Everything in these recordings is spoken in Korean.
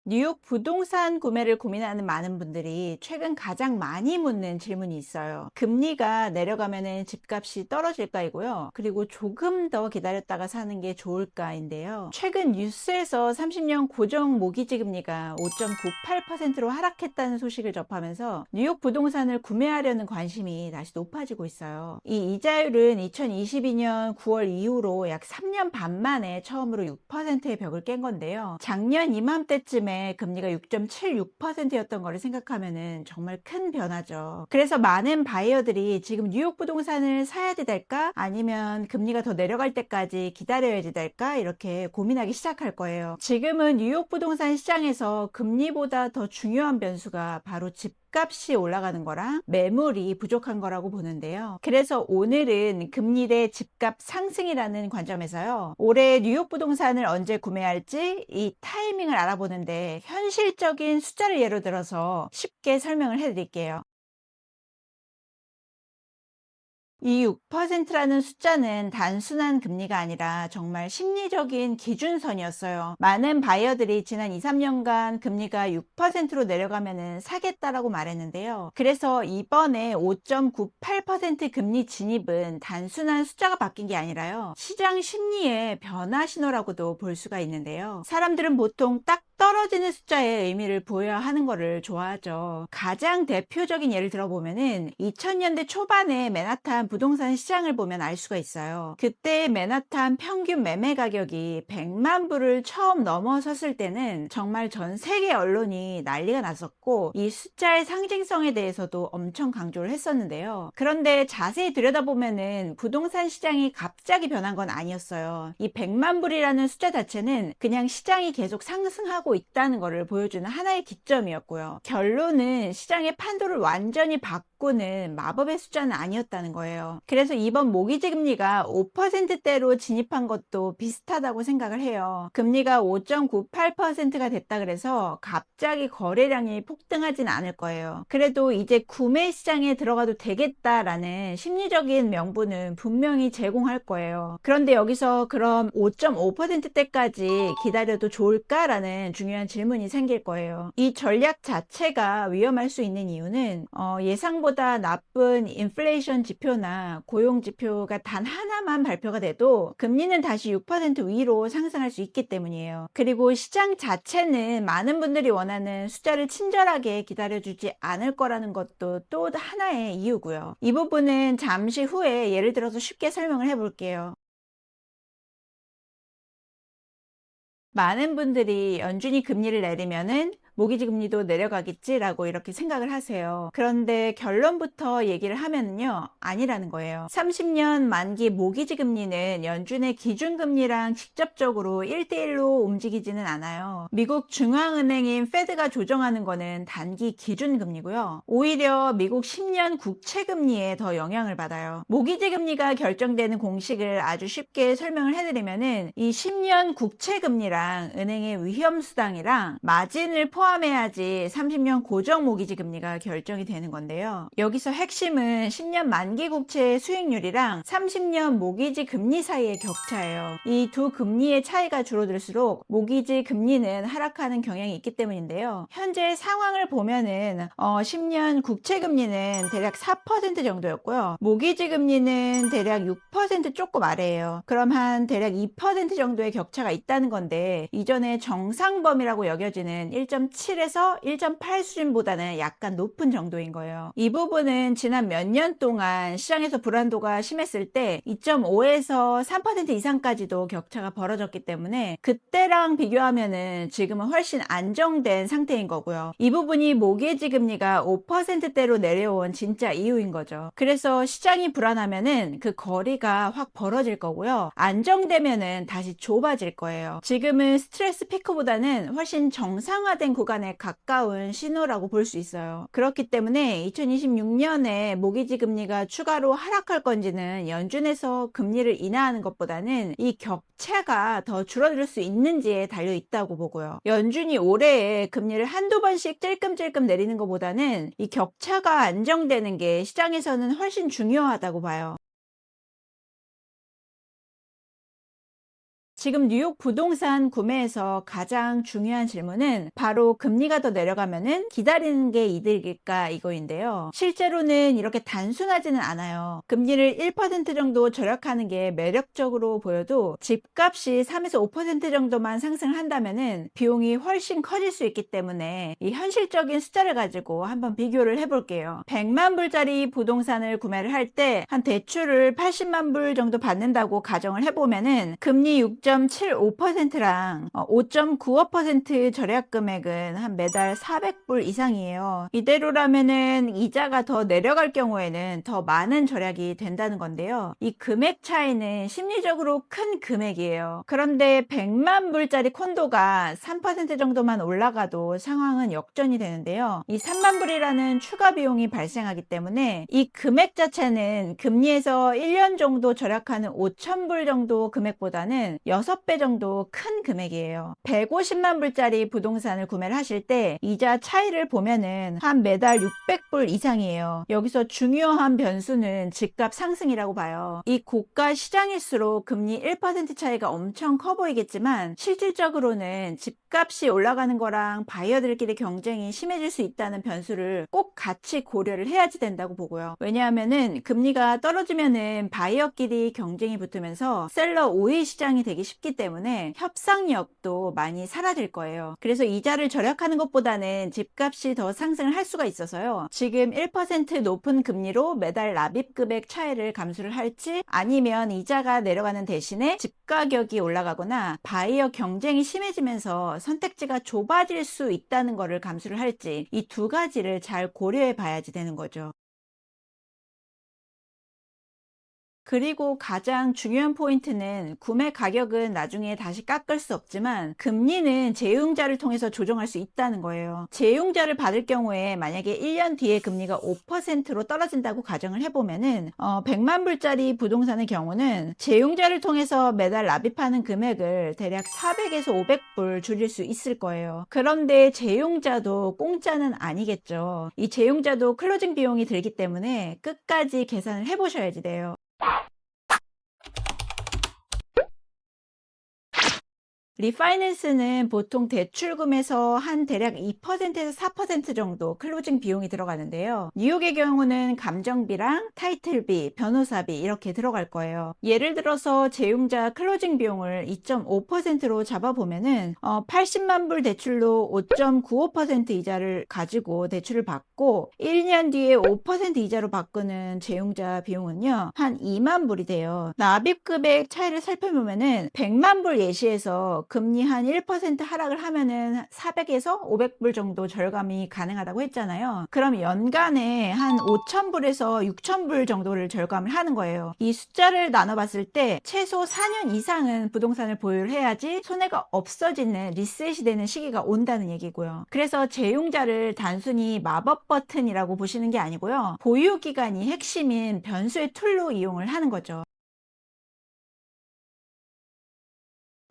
뉴욕 부동산 구매를 고민하는 많은 분들이 최근 가장 많이 묻는 질문이 있어요. 금리가 내려가면은 집값이 떨어질까이고요. 그리고 조금 더 기다렸다가 사는 게 좋을까인데요. 최근 뉴스에서 30년 고정 모기지 금리가 5.98%로 하락했다는 소식을 접하면서 뉴욕 부동산을 구매하려는 관심이 다시 높아지고 있어요. 이 이자율은 2022년 9월 이후로 약 3년 반 만에 처음으로 6%의 벽을 깬 건데요. 작년 이맘때쯤에 금리가 6.76%였던 거를 생각하면은 정말 큰 변화죠. 그래서 많은 바이어들이 지금 뉴욕 부동산을 사야지 될까? 아니면 금리가 더 내려갈 때까지 기다려야지 될까? 이렇게 고민하기 시작할 거예요. 지금은 뉴욕 부동산 시장에서 금리보다 더 중요한 변수가 바로 집값이 올라가는 거랑 매물이 부족한 거라고 보는데요. 그래서 오늘은 금리 대 집값 상승이라는 관점에서요. 올해 뉴욕 부동산을 언제 구매할지 이 타이밍을 알아보는데 현실적인 숫자를 예로 들어서 쉽게 설명을 해드릴게요. 이 6%라는 숫자는 단순한 금리가 아니라 정말 심리적인 기준선이었어요. 많은 바이어들이 지난 2, 3년간 금리가 6%로 내려가면 사겠다라고 말했는데요. 그래서 이번에 5.98% 금리 진입은 단순한 숫자가 바뀐 게 아니라요. 시장 심리의 변화 신호라고도 볼 수가 있는데요. 사람들은 보통 딱 떨어지는 숫자에 의미를 부여해야 하는 거를 좋아하죠. 가장 대표적인 예를 들어보면은 2000년대 초반에 맨하탄 부동산 시장을 보면 알 수가 있어요. 그때 맨하탄 평균 매매 가격이 100만 불을 처음 넘어섰을 때는 정말 전 세계 언론이 난리가 났었고 이 숫자의 상징성에 대해서도 엄청 강조를 했었는데요. 그런데 자세히 들여다보면은 부동산 시장이 갑자기 변한 건 아니었어요. 이 100만 불이라는 숫자 자체는 그냥 시장이 계속 상승하고 있다는 것을 보여주는 하나의 기점이었고요. 결론은 시장의 판도를 완전히 바꾸는 마법의 숫자는 아니었다는 거예요. 그래서 이번 모기지 금리가 5%대로 진입한 것도 비슷하다고 생각을 해요. 금리가 5.98%가 됐다 그래서 갑자기 거래량이 폭등하진 않을 거예요. 그래도 이제 구매 시장에 들어가도 되겠다라는 심리적인 명분은 분명히 제공할 거예요. 그런데 여기서 그럼 5.5%대까지 기다려도 좋을까라는 중요한 질문이 생길 거예요. 이 전략 자체가 위험할 수 있는 이유는 예상보다 나쁜 인플레이션 지표나 고용 지표가 단 하나만 발표가 돼도 금리는 다시 6% 위로 상승할 수 있기 때문이에요. 그리고 시장 자체는 많은 분들이 원하는 숫자를 친절하게 기다려주지 않을 거라는 것도 또 하나의 이유고요. 이 부분은 잠시 후에 예를 들어서 쉽게 설명을 해볼게요. 많은 분들이 연준이 금리를 내리면은 모기지 금리도 내려가겠지라고 이렇게 생각을 하세요. 그런데 결론부터 얘기를 하면은요, 아니라는 거예요. 30년 만기 모기지 금리는 연준의 기준금리랑 직접적으로 1대1로 움직이지는 않아요. 미국 중앙은행인 페드가 조정하는 거는 단기 기준금리고요. 오히려 미국 10년 국채금리에 더 영향을 받아요. 모기지 금리가 결정되는 공식을 아주 쉽게 설명을 해드리면은 이 10년 국채금리랑 은행의 위험수당이랑 마진을 포함해야지 30년 고정 모기지 금리가 결정이 되는 건데요. 여기서 핵심은 10년 만기 국채의 수익률이랑 30년 모기지 금리 사이의 격차예요. 이 두 금리의 차이가 줄어들수록 모기지 금리는 하락하는 경향이 있기 때문인데요. 현재 상황을 보면은 10년 국채 금리는 대략 4% 정도였고요. 모기지 금리는 대략 6% 조금 아래예요. 그럼 한 대략 2% 정도의 격차가 있다는 건데 이전에 정상범위라고 여겨지는 1.7에서 1.8 수준보다는 약간 높은 정도인 거예요. 이 부분은 지난 몇 년 동안 시장에서 불안도가 심했을 때 2.5에서 3% 이상까지도 격차가 벌어졌기 때문에 그때랑 비교하면은 지금은 훨씬 안정된 상태인 거고요. 이 부분이 모기지 금리가 5%대로 내려온 진짜 이유인 거죠. 그래서 시장이 불안하면은 그 거리가 확 벌어질 거고요. 안정되면은 다시 좁아질 거예요. 지금은 스트레스 피크보다는 훨씬 정상화된 구간에 가까운 신호라고 볼 수 있어요. 그렇기 때문에 2026년에 모기지 금리가 추가로 하락할 건지는 연준에서 금리를 인하하는 것보다는 이 격차가 더 줄어들 수 있는지에 달려 있다고 보고요. 연준이 올해에 금리를 한두 번씩 찔끔찔끔 내리는 것보다는 이 격차가 안정되는 게 시장에서는 훨씬 중요하다고 봐요. 지금 뉴욕 부동산 구매에서 가장 중요한 질문은 바로 금리가 더 내려가면은 기다리는 게 이득일까 이거인데요. 실제로는 이렇게 단순하지는 않아요. 금리를 1% 정도 절약하는 게 매력적으로 보여도 집값이 3에서 5% 정도만 상승한다면은 비용이 훨씬 커질 수 있기 때문에 이 현실적인 숫자를 가지고 한번 비교를 해볼게요. 100만 불짜리 부동산을 구매를 할 때 한 대출을 80만 불 정도 받는다고 가정을 해보면은 금리 6.75%랑 5.95% 절약 금액은 한 매달 400불 이상이에요. 이대로라면은 이자가 더 내려갈 경우에는 더 많은 절약이 된다는 건데요. 이 금액 차이는 심리적으로 큰 금액이에요. 그런데 100만 불짜리 콘도가 3% 정도만 올라가도 상황은 역전이 되는데요. 이 3만 불이라는 추가 비용이 발생하기 때문에 이 금액 자체는 금리에서 1년 정도 절약하는 5천 불 정도 금액보다는 6배 정도 큰 금액이에요. 150만 불짜리 부동산을 구매를 하실 때 이자 차이를 보면은 한 매달 600불 이상이에요. 여기서 중요한 변수는 집값 상승이라고 봐요. 이 고가 시장일수록 금리 1% 차이가 엄청 커 보이겠지만 실질적으로는 집값이 올라가는 거랑 바이어들끼리 경쟁이 심해질 수 있다는 변수를 꼭 같이 고려를 해야지 된다고 보고요. 왜냐하면은 금리가 떨어지면은 바이어끼리 경쟁이 붙으면서 셀러 우위 시장이 되기 쉽기 때문에 협상력도 많이 사라질 거예요. 그래서 이자를 절약하는 것보다는 집값이 더 상승을 할 수가 있어서요. 지금 1% 높은 금리로 매달 납입 금액 차이를 감수를 할지 아니면 이자가 내려가는 대신에 집 가격이 올라가거나 바이어 경쟁이 심해지면서 선택지가 좁아질 수 있다는 것을 감수를 할지 이 두 가지를 잘 고려해 봐야지 되는 거죠. 그리고 가장 중요한 포인트는 구매 가격은 나중에 다시 깎을 수 없지만 금리는 재융자를 통해서 조정할 수 있다는 거예요. 재융자를 받을 경우에 만약에 1년 뒤에 금리가 5%로 떨어진다고 가정을 해보면은 100만 불짜리 부동산의 경우는 재융자를 통해서 매달 납입하는 금액을 대략 400에서 500불 줄일 수 있을 거예요. 그런데 재융자도 공짜는 아니겠죠. 이 재융자도 클로징 비용이 들기 때문에 끝까지 계산을 해보셔야지 돼요. 리파이낸스는 보통 대출금에서 한 대략 2%에서 4% 정도 클로징 비용이 들어가는데요. 뉴욕의 경우는 감정비랑 타이틀비, 변호사비 이렇게 들어갈 거예요. 예를 들어서 재융자 클로징 비용을 2.5%로 잡아보면은 80만 불 대출로 5.95% 이자를 가지고 대출을 받고 1년 뒤에 5% 이자로 바꾸는 재융자 비용은요. 한 2만 불이 돼요. 납입금액 차이를 살펴보면은 100만 불 예시에서 금리 한 1% 하락을 하면은 400에서 500불 정도 절감이 가능하다고 했잖아요. 그럼 연간에 한 5,000불에서 6,000불 정도를 절감을 하는 거예요. 이 숫자를 나눠봤을 때 최소 4년 이상은 부동산을 보유를 해야지 손해가 없어지는 리셋이 되는 시기가 온다는 얘기고요. 그래서 재융자를 단순히 마법 버튼이라고 보시는 게 아니고요. 보유 기간이 핵심인 변수의 툴로 이용을 하는 거죠.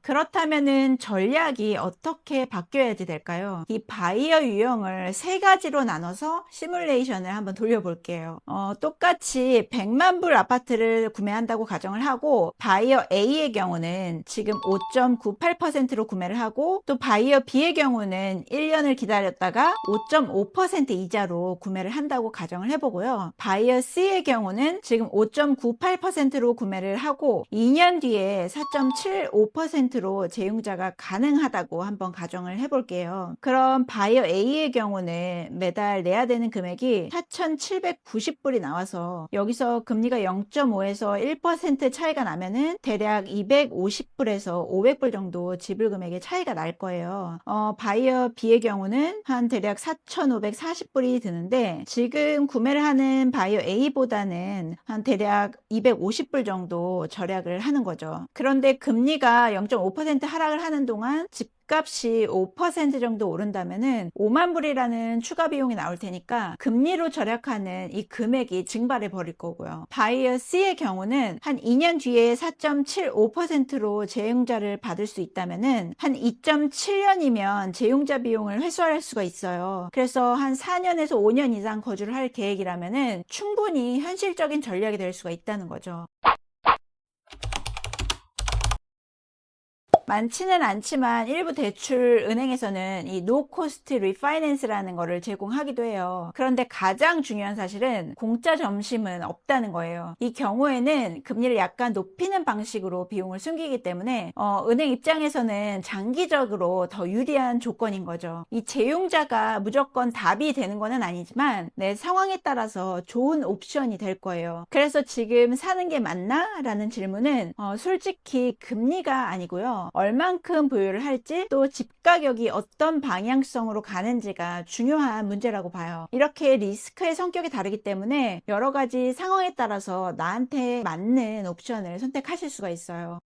그렇다면은 전략이 어떻게 바뀌어야지 될까요? 이 바이어 유형을 세 가지로 나눠서 시뮬레이션을 한번 돌려볼게요. 똑같이 100만 불 아파트를 구매한다고 가정을 하고 바이어 A의 경우는 지금 5.98%로 구매를 하고 또 바이어 B의 경우는 1년을 기다렸다가 5.5% 이자로 구매를 한다고 가정을 해보고요. 바이어 C의 경우는 지금 5.98%로 구매를 하고 2년 뒤에 4.75%로 재융자가 가능하다고 한번 가정을 해볼게요. 그럼 바이어 A의 경우는 매달 내야 되는 금액이 4,790불이 나와서 여기서 금리가 0.5에서 1% 차이가 나면은 대략 250불에서 500불 정도 지불 금액의 차이가 날 거예요. 바이어 B의 경우는 한 대략 4,540불이 드는데 지금 구매를 하는 바이어 A보다는 한 대략 250불 정도 절약을 하는 거죠. 그런데 금리가 0.5% 하락을 하는 동안 집값이 5% 정도 오른다면은 5만 불이라는 추가 비용이 나올 테니까 금리로 절약하는 이 금액이 증발해 버릴 거고요. 바이어 C의 경우는 한 2년 뒤에 4.75%로 재융자를 받을 수 있다면은 한 2.7년이면 재융자 비용을 회수할 수가 있어요. 그래서 한 4년에서 5년 이상 거주를 할 계획이라면은 충분히 현실적인 전략이 될 수가 있다는 거죠. 많지는 않지만 일부 대출 은행에서는 이 노코스트 리파이낸스라는 거를 제공하기도 해요. 그런데 가장 중요한 사실은 공짜 점심은 없다는 거예요. 이 경우에는 금리를 약간 높이는 방식으로 비용을 숨기기 때문에 은행 입장에서는 장기적으로 더 유리한 조건인 거죠. 이 채용자가 무조건 답이 되는 거는 아니지만 내 상황에 따라서 좋은 옵션이 될 거예요. 그래서 지금 사는 게 맞나? 라는 질문은 솔직히 금리가 아니고요. 얼만큼 보유를 할지 또 집 가격이 어떤 방향성으로 가는지가 중요한 문제라고 봐요. 이렇게 리스크의 성격이 다르기 때문에 여러 가지 상황에 따라서 나한테 맞는 옵션을 선택하실 수가 있어요.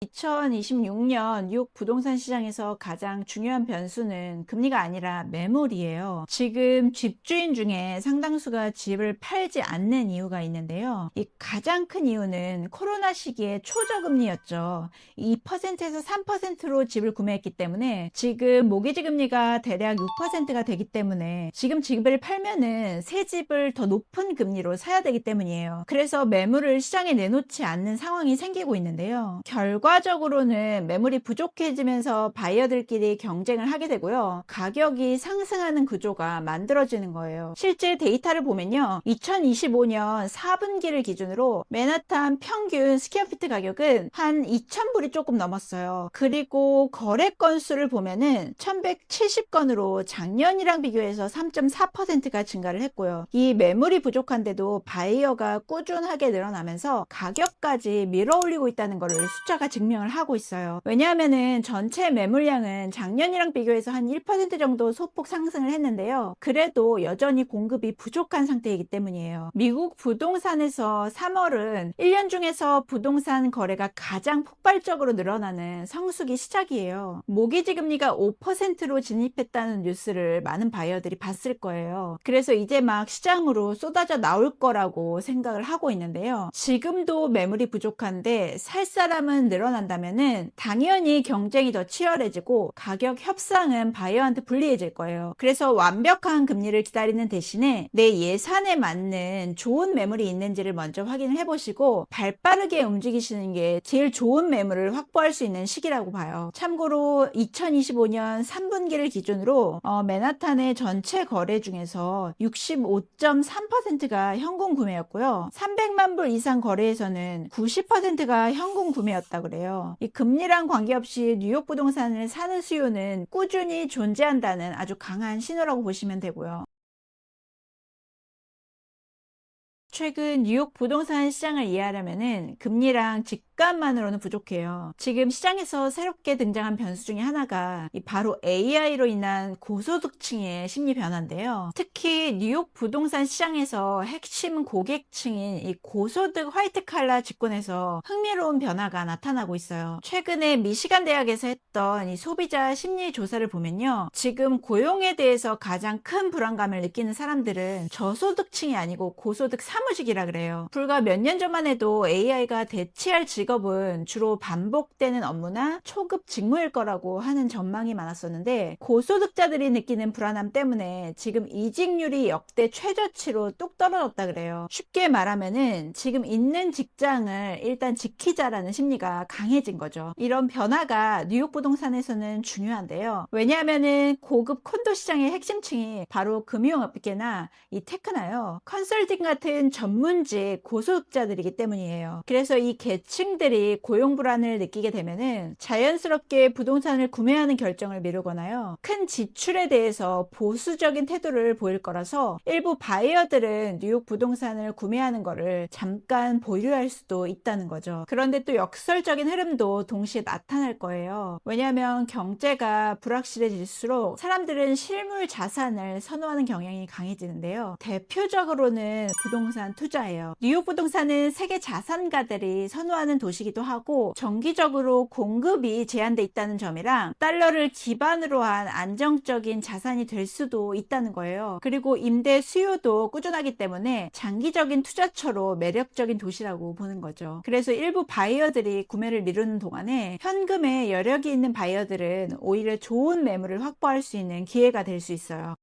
2026년 뉴욕 부동산 시장에서 가장 중요한 변수는 금리가 아니라 매물이에요. 지금 집주인 중에 상당수가 집을 팔지 않는 이유가 있는데요. 이 가장 큰 이유는 코로나 시기에 초저금리였죠. 2%에서 3%로 집을 구매했기 때문에 지금 모기지 금리가 대략 6%가 되기 때문에 지금 집을 팔면은 새 집을 더 높은 금리로 사야 되기 때문이에요. 그래서 매물을 시장에 내놓지 않는 상황이 생기고 있는데요. 결과적으로는 매물이 부족해지면서 바이어들끼리 경쟁을 하게 되고요. 가격이 상승하는 구조가 만들어지는 거예요. 실제 데이터를 보면요. 2025년 4분기를 기준으로 맨하탄 평균 스퀘어피트 가격은 한 2,000불이 조금 넘었어요. 그리고 거래 건수를 보면은 1,170건으로 작년이랑 비교해서 3.4%가 증가를 했고요. 이 매물이 부족한데도 바이어가 꾸준하게 늘어나면서 가격까지 밀어올리고 있다는 것을 숫자가 증명을 하고 있어요. 왜냐하면은 전체 매물량은 작년이랑 비교해서 한 1% 정도 소폭 상승을 했는데요. 그래도 여전히 공급이 부족한 상태이기 때문이에요. 미국 부동산에서 3월은 1년 중에서 부동산 거래가 가장 폭발적으로 늘어나는 성수기 시작이에요. 모기지 금리가 5%로 진입했다는 뉴스를 많은 바이어들이 봤을 거예요. 그래서 이제 막 시장으로 쏟아져 나올 거라고 생각을 하고 있는데요. 지금도 매물이 부족한데 살 사람은 늘어난다면은 당연히 경쟁이 더 치열해지고 가격 협상은 바이어한테 불리해질 거예요. 그래서 완벽한 금리를 기다리는 대신에 내 예산에 맞는 좋은 매물이 있는지를 먼저 확인을 해보시고 발빠르게 움직이시는 게 제일 좋은 매물을 확보할 수 있는 시기라고 봐요. 참고로 2025년 3분기를 기준으로 맨하탄의 전체 거래 중에서 65.3%가 현금 구매였고요. 300만 불 이상 거래에서는 90%가 현금 구매였다 그래요. 이 금리랑 관계없이 뉴욕 부동산을 사는 수요는 꾸준히 존재한다는 아주 강한 신호라고 보시면 되고요. 최근 뉴욕 부동산 시장을 이해하려면은 금리랑 집값만으로는 부족해요. 지금 시장에서 새롭게 등장한 변수 중에 하나가 바로 AI로 인한 고소득층의 심리 변화인데요. 특히 뉴욕 부동산 시장에서 핵심 고객층인 이 고소득 화이트 칼라 직군에서 흥미로운 변화가 나타나고 있어요. 최근에 미시간 대학에서 했던 이 소비자 심리 조사를 보면요. 지금 고용에 대해서 가장 큰 불안감을 느끼는 사람들은 저소득층이 아니고 고소득 사무직이라 그래요. 불과 몇 년 전만 해도 AI가 대체할 직업은 주로 반복되는 업무나 초급 직무일 거라고 하는 전망이 많았었는데 고소득자들이 느끼는 불안함 때문에 지금 이직률이 역대 최저치로 뚝 떨어졌다 그래요. 쉽게 말하면은 지금 있는 직장을 일단 지키자라는 심리가 강해진 거죠. 이런 변화가 뉴욕 부동산에서는 중요한데요. 왜냐하면은 고급 콘도 시장의 핵심층이 바로 금융업계나 이 테크나요. 컨설팅 같은 전문직 고소득자들이기 때문이에요. 그래서 이 계층들이 고용 불안을 느끼게 되면은 자연스럽게 부동산을 구매하는 결정을 미루거나요. 큰 지출에 대해서 보수적인 태도를 보일 거라서 일부 바이어들은 뉴욕 부동산을 구매하는 거를 잠깐 보류할 수도 있다는 거죠. 그런데 또 역설적인 흐름도 동시에 나타날 거예요. 왜냐하면 경제가 불확실해질수록 사람들은 실물 자산을 선호하는 경향이 강해지는데요. 대표적으로는 부동산 투자예요. 뉴욕 부동산은 세계 자산가들이 선호하는 도시이기도 하고 정기적으로 공급이 제한돼 있다는 점이랑 달러를 기반으로 한 안정적인 자산이 될 수도 있다는 거예요. 그리고 임대 수요도 꾸준하기 때문에 장기적인 투자처로 매력적인 도시라고 보는 거죠. 그래서 일부 바이어들이 구매를 미루는 동안에 현금에 여력이 있는 바이어들은 오히려 좋은 매물을 확보할 수 있는 기회가 될 수 있어요.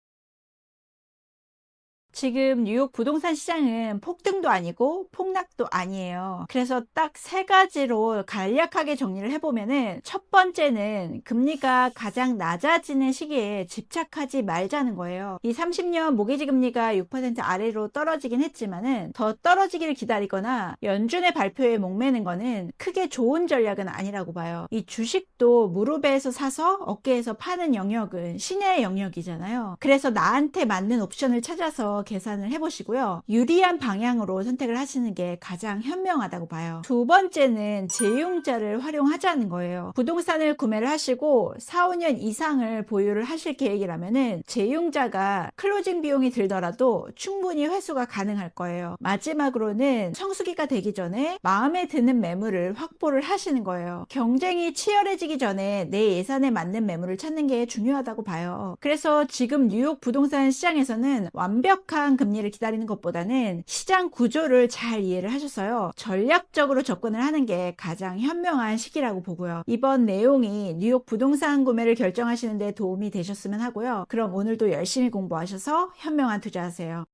지금 뉴욕 부동산 시장은 폭등도 아니고 폭락도 아니에요. 그래서 딱 세 가지로 간략하게 정리를 해보면은, 첫 번째는 금리가 가장 낮아지는 시기에 집착하지 말자는 거예요. 이 30년 모기지 금리가 6% 아래로 떨어지긴 했지만은 더 떨어지기를 기다리거나 연준의 발표에 목매는 거는 크게 좋은 전략은 아니라고 봐요. 이 주식도 무릎에서 사서 어깨에서 파는 영역은 신의 영역이잖아요. 그래서 나한테 맞는 옵션을 찾아서 계산을 해보시고요. 유리한 방향으로 선택을 하시는 게 가장 현명하다고 봐요. 두 번째는 제휴자를 활용하자는 거예요. 부동산을 구매를 하시고 4, 5년 이상을 보유를 하실 계획이라면은 제휴자가 클로징 비용이 들더라도 충분히 회수가 가능할 거예요. 마지막으로는 성수기가 되기 전에 마음에 드는 매물을 확보를 하시는 거예요. 경쟁이 치열해지기 전에 내 예산에 맞는 매물을 찾는 게 중요하다고 봐요. 그래서 지금 뉴욕 부동산 시장에서는 완벽한 금리를 기다리는 것보다는 시장 구조를 잘 이해를 하셔서요, 전략적으로 접근을 하는 게 가장 현명한 시기라고 보고요. 이번 내용이 뉴욕 부동산 구매를 결정하시는 데 도움이 되셨으면 하고요. 그럼 오늘도 열심히 공부하셔서 현명한 투자하세요.